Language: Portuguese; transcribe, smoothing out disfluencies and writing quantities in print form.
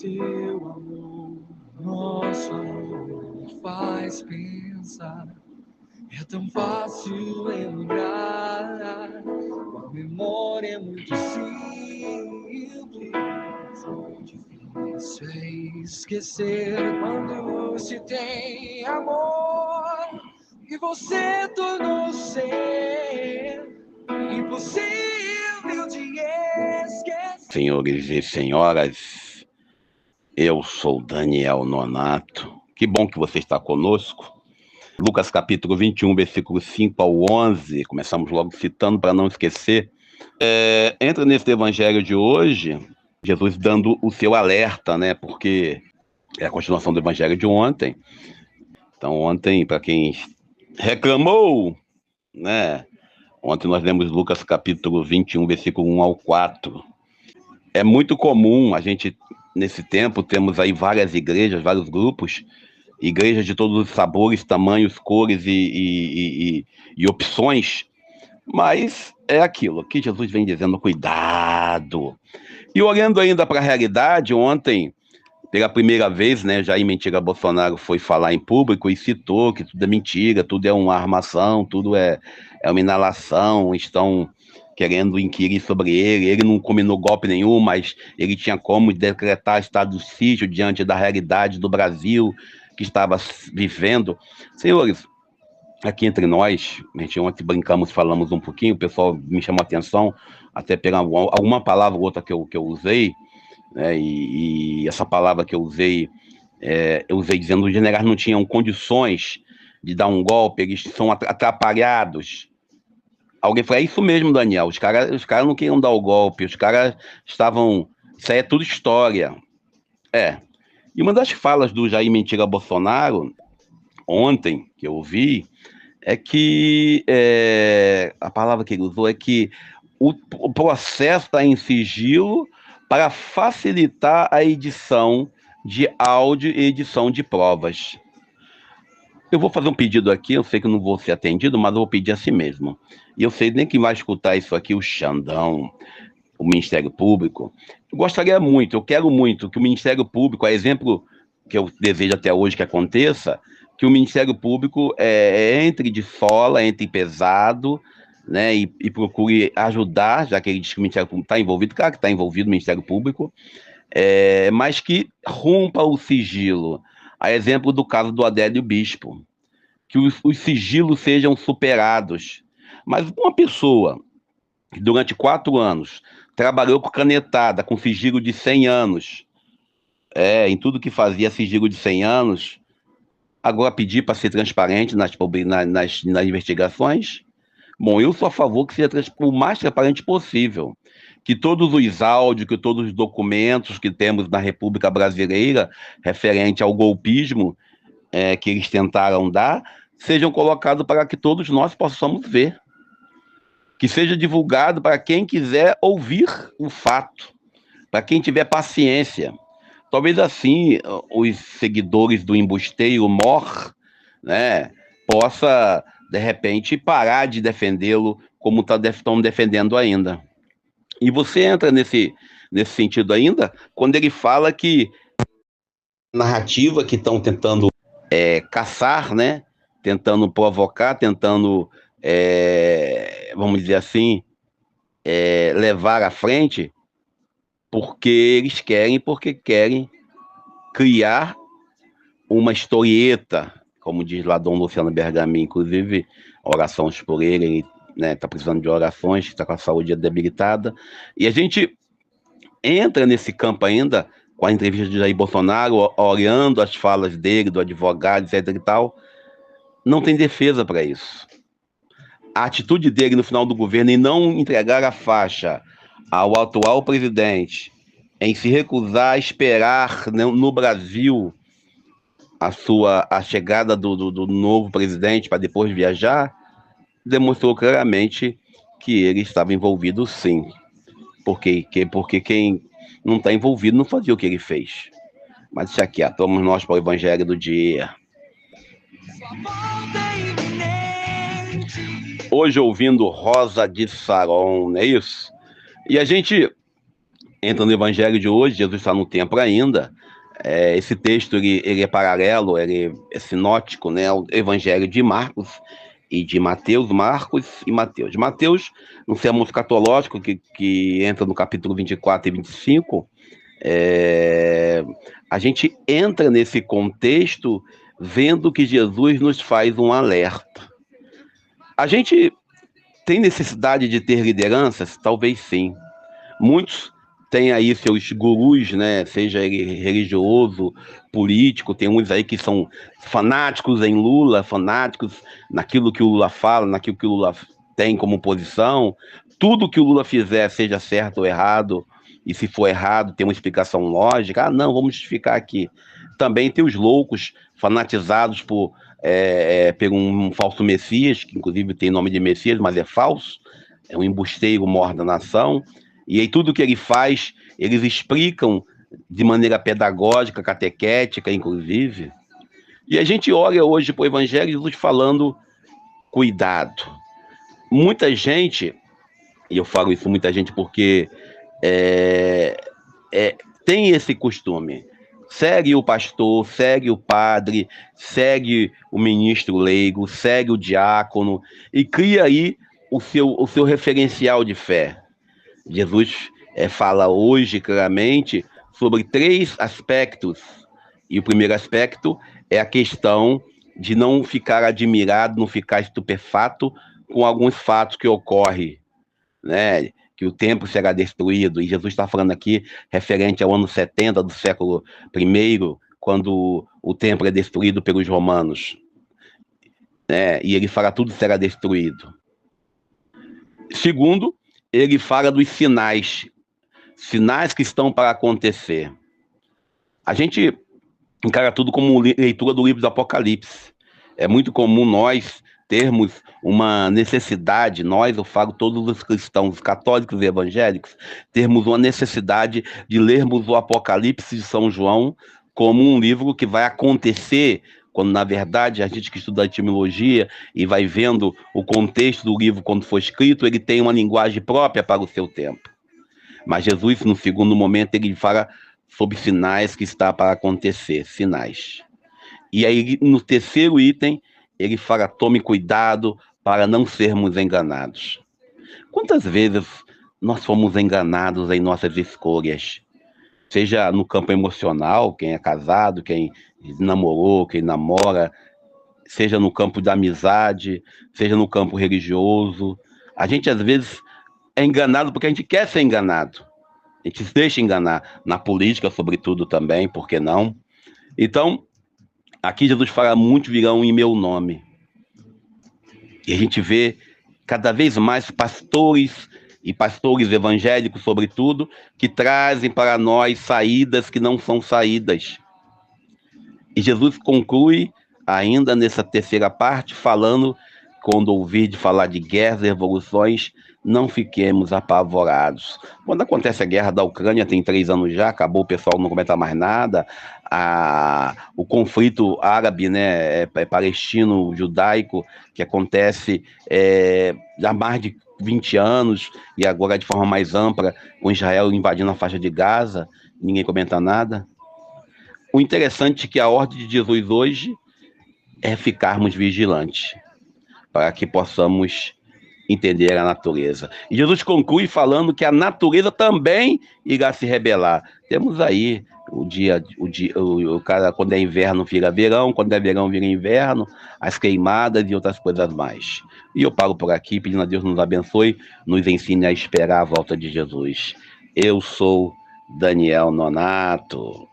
seu amor, nosso amor me faz pensar. É tão fácil lembrar, a memória é muito simples. Difícil é esquecer quando se tem amor. E você tornou ser impossível de esquecer. Senhores e senhoras, eu sou Daniel Nonato. Que bom que você está conosco. Lucas capítulo 21, versículo 5 ao 11. Começamos logo citando para não esquecer. Entra nesse evangelho de hoje, Jesus dando o seu alerta, né? Porque é a continuação do evangelho de ontem. Então, ontem, para quem reclamou, né? Ontem nós lemos Lucas capítulo 21, versículo 1 ao 4. É muito comum a gente, nesse tempo, temos aí várias igrejas, vários grupos, igrejas de todos os sabores, tamanhos, cores e opções, mas é aquilo que Jesus vem dizendo, cuidado. E olhando ainda para a realidade, ontem, pela primeira vez, né, Jair Mentiga Bolsonaro foi falar em público e citou que tudo é mentira, tudo é uma armação, tudo é uma inalação, estão querendo inquirir sobre ele não combinou golpe nenhum, mas ele tinha como decretar estado de sítio diante da realidade do Brasil que estava vivendo. Senhores, aqui entre nós, a gente ontem brincamos, falamos um pouquinho, o pessoal me chamou a atenção, até pegar alguma palavra ou outra que eu usei, né, e essa palavra que eu usei dizendo que os generais não tinham condições de dar um golpe, eles são atrapalhados. Alguém falou, é isso mesmo, Daniel, os caras não queriam dar o golpe, os caras estavam... Isso aí é tudo história. E uma das falas do Jair Mentiga Bolsonaro, ontem, que eu ouvi, é que a palavra que ele usou é que o processo está em sigilo para facilitar a edição de áudio e edição de provas. Eu vou fazer um pedido aqui, eu sei que eu não vou ser atendido, mas eu vou pedir a si mesmo. E eu sei nem quem vai escutar isso aqui, o Xandão, o Ministério Público. Eu gostaria muito, eu quero muito que o Ministério Público, a exemplo que eu desejo até hoje que aconteça, que o Ministério Público entre de sola, entre pesado, né, e procure ajudar, já que ele diz que o Ministério Público está envolvido, claro que está envolvido o Ministério Público, mas que rompa o sigilo. A exemplo do caso do Adélio Bispo, que os sigilos sejam superados. Mas uma pessoa que durante 4 anos trabalhou com canetada, com sigilo de 100 anos, em tudo que fazia sigilo de 100 anos, agora pedir para ser transparente nas investigações? Bom, eu sou a favor que seja o mais transparente possível, que todos os áudios, que todos os documentos que temos na República Brasileira referente ao golpismo que eles tentaram dar, sejam colocados para que todos nós possamos ver. Que seja divulgado para quem quiser ouvir o fato, para quem tiver paciência. Talvez assim os seguidores do embusteiro Mor, né, possa, de repente, parar de defendê-lo como estão defendendo ainda. E você entra nesse sentido ainda, quando ele fala que narrativa que estão tentando caçar, né, tentando provocar, tentando, vamos dizer assim, levar à frente, porque querem criar uma historieta, como diz lá Dom Luciano Bergamin, inclusive orações por ele tá precisando de orações, está com a saúde debilitada, e a gente entra nesse campo ainda, com a entrevista de Jair Bolsonaro, olhando as falas dele, do advogado, etc e tal, não tem defesa para isso. A atitude dele no final do governo em não entregar a faixa ao atual presidente, em se recusar a esperar no Brasil a chegada do novo presidente para depois viajar, demonstrou claramente que ele estava envolvido sim. Porque quem não está envolvido não fazia o que ele fez. Mas deixa aqui, vamos nós para o Evangelho do dia. Hoje ouvindo Rosa de Saron, não é isso? E a gente entra no evangelho de hoje, Jesus está no templo ainda. Esse texto ele é paralelo, ele é sinótico, né, ao evangelho de Marcos e de Mateus, Marcos e Mateus. Mateus, no sermão escatológico, que entra no capítulo 24 e 25, a gente entra nesse contexto vendo que Jesus nos faz um alerta. A gente tem necessidade de ter lideranças? Talvez sim. Muitos têm aí seus gurus, né? Seja ele religioso, político, tem uns aí que são fanáticos em Lula, fanáticos naquilo que o Lula fala, naquilo que o Lula tem como posição. Tudo que o Lula fizer, seja certo ou errado, e se for errado, tem uma explicação lógica. Ah, não, vamos justificar aqui. Também tem os loucos, fanatizados por um falso Messias, que inclusive tem nome de Messias, mas é falso, é um embusteiro mor da nação, e aí tudo que ele faz, eles explicam de maneira pedagógica, catequética, inclusive. E a gente olha hoje para o Evangelho Jesus falando, cuidado. Muita gente, e eu falo isso muita gente porque tem esse costume, segue o pastor, segue o padre, segue o ministro leigo, segue o diácono e cria aí o seu referencial de fé. Jesus fala hoje claramente sobre 3 aspectos. E o primeiro aspecto é a questão de não ficar admirado, não ficar estupefato com alguns fatos que ocorrem, né? Que o templo será destruído, e Jesus está falando aqui referente ao ano 70 do século I, quando o templo é destruído pelos romanos, né? E ele fala tudo será destruído. Segundo, ele fala dos sinais que estão para acontecer. A gente encara tudo como leitura do livro do Apocalipse. É muito comum nós termos uma necessidade, eu falo todos os cristãos, católicos e evangélicos, termos uma necessidade de lermos o Apocalipse de São João como um livro que vai acontecer, quando na verdade a gente que estuda a etimologia e vai vendo o contexto do livro quando foi escrito, ele tem uma linguagem própria para o seu tempo. Mas Jesus, no segundo momento, ele fala sobre sinais que está para acontecer, sinais. E aí, no terceiro item, ele fala, tome cuidado para não sermos enganados. Quantas vezes nós fomos enganados em nossas escolhas? Seja no campo emocional, quem é casado, quem namorou, quem namora, seja no campo da amizade, seja no campo religioso. A gente, às vezes, é enganado porque a gente quer ser enganado. A gente se deixa enganar. Na política, sobretudo, também, por que não? Então, aqui Jesus fala, muitos virão em meu nome. E a gente vê cada vez mais pastores e pastores evangélicos, sobretudo, que trazem para nós saídas que não são saídas. E Jesus conclui, ainda nessa terceira parte, falando, quando ouvir de falar de guerras e revoluções, não fiquemos apavorados. Quando acontece a guerra da Ucrânia, tem 3 anos já, acabou, o pessoal não comenta mais nada, o conflito árabe, né, palestino-judaico, que acontece há mais de 20 anos, e agora de forma mais ampla, com Israel invadindo a faixa de Gaza, ninguém comenta nada. O interessante é que a ordem de Jesus hoje é ficarmos vigilantes, para que possamos entender a natureza. E Jesus conclui falando que a natureza também irá se rebelar. Temos aí o cara, quando é inverno vira verão, quando é verão vira inverno, as queimadas e outras coisas mais. E eu paro por aqui, pedindo a Deus nos abençoe, nos ensine a esperar a volta de Jesus. Eu sou Daniel Nonato.